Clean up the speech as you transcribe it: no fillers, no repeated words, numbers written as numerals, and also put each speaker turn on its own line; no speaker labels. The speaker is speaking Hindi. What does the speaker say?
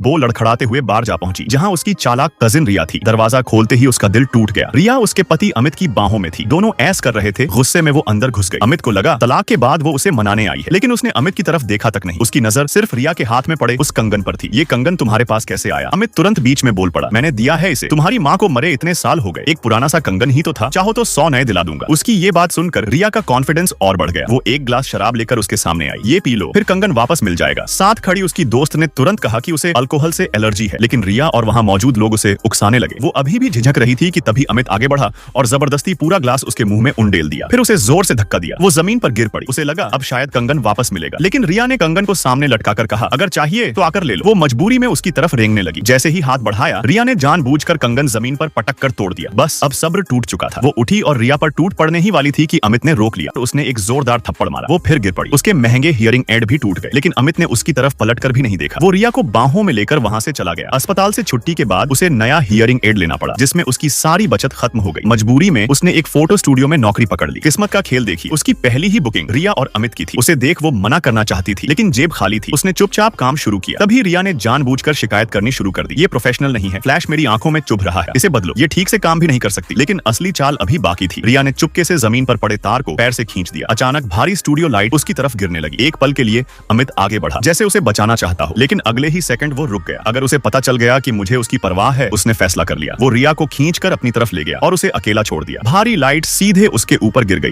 वो लड़खड़ाते हुए बार जा पहुंची, जहां उसकी चालाक कजिन रिया थी। दरवाजा खोलते ही उसका दिल टूट गया। रिया उसके पति अमित की बाहों में थी, दोनों ऐस कर रहे थे। गुस्से में वो अंदर घुस गई। अमित को लगा तलाक के बाद वो उसे मनाने आई है, लेकिन उसने अमित की तरफ देखा तक नहीं। उसकी नजर सिर्फ रिया के हाथ में पड़े उस कंगन पर थी। ये कंगन तुम्हारे पास कैसे आया? अमित तुरंत बीच में बोल पड़ा, मैंने दिया है इसे, तुम्हारी माँ को मरे इतने साल हो गए, एक पुराना सा कंगन ही तो था, चाहो तो 100 नए दिला दूंगा। उसकी ये बात सुनकर रिया का कॉन्फिडेंस और बढ़ गया। वो एक ग्लास शराब लेकर उसके सामने आई, ये पी लो, फिर कंगन वापस मिल जाएगा। साथ खड़ी उसकी दोस्त ने तुरंत कहा कि उसे अल्कोहल से एलर्जी है, लेकिन रिया और वहाँ मौजूद लोग उसे उकसाने लगे। वो अभी भी झिझक रही थी कि तभी अमित आगे बढ़ा और जबरदस्ती पूरा ग्लास उसके मुंह में उंडेल दिया, फिर उसे जोर से धक्का दिया। वो जमीन पर गिर पड़ी। उसे लगा अब शायद कंगन वापस मिलेगा, लेकिन रिया ने कंगन को सामने लटकाकर कहा, अगर चाहिए तो आकर ले लो। वो मजबूरी में उसकी तरफ रेंगने लगी। जैसे ही हाथ बढ़ाया, रिया ने जानबूझकर कंगन जमीन पर पटक कर तोड़ दिया। बस अब सब्र टूट चुका था। वो उठी और रिया पर टूट पड़ने ही वाली थी कि अमित ने रोक लिया। तो उसने एक जोरदार थप्पड़ मारा। वो फिर गिर पड़ी। उसके महंगे हियरिंग एड भी टूट गए, लेकिन अमित ने उसकी तरफ पलटकर भी नहीं देखा। वो रिया को बाहों में लेकर वहां से चला गया। अस्पताल से छुट्टी के बाद उसे नया हियरिंग एड लेना पड़ा, जिसमें उसकी सारी बचत खत्म हो गई। मजबूरी में उसने एक फोटो स्टूडियो में नौकरी पकड़ ली। किस्मत का खेल देखी, उसकी पहली ही बुकिंग रिया और अमित की थी। उसे देख वो मना करना चाहती थी, लेकिन जेब खाली थी। उसने चुपचाप काम शुरू किया। तभी रिया ने जानबूझकर शिकायत करनी शुरू कर दी, ये प्रोफेशनल नहीं है, फ्लैश मेरी आंखों में चुभ रहा है, इसे बदलो, ये ठीक से काम भी नहीं कर सकती। लेकिन असली चाल अभी बाकी थी। रिया ने चुपके से जमीन पर पड़े तार को पैर से खींच दिया। अचानक भारी स्टूडियो लाइट उसकी तरफ गिरने लगी। एक पल के लिए अमित आगे बढ़ा, जैसे उसे बचाना चाहता हो, लेकिन अगले ही सेकंड वो रुक गया। अगर उसे पता चल गया कि मुझे उसकी परवाह है, उसने फैसला कर लिया। वो रिया को खींचकर अपनी तरफ ले गया और उसे अकेला छोड़ दिया। भारी लाइट सीधे उसके ऊपर गिर गई।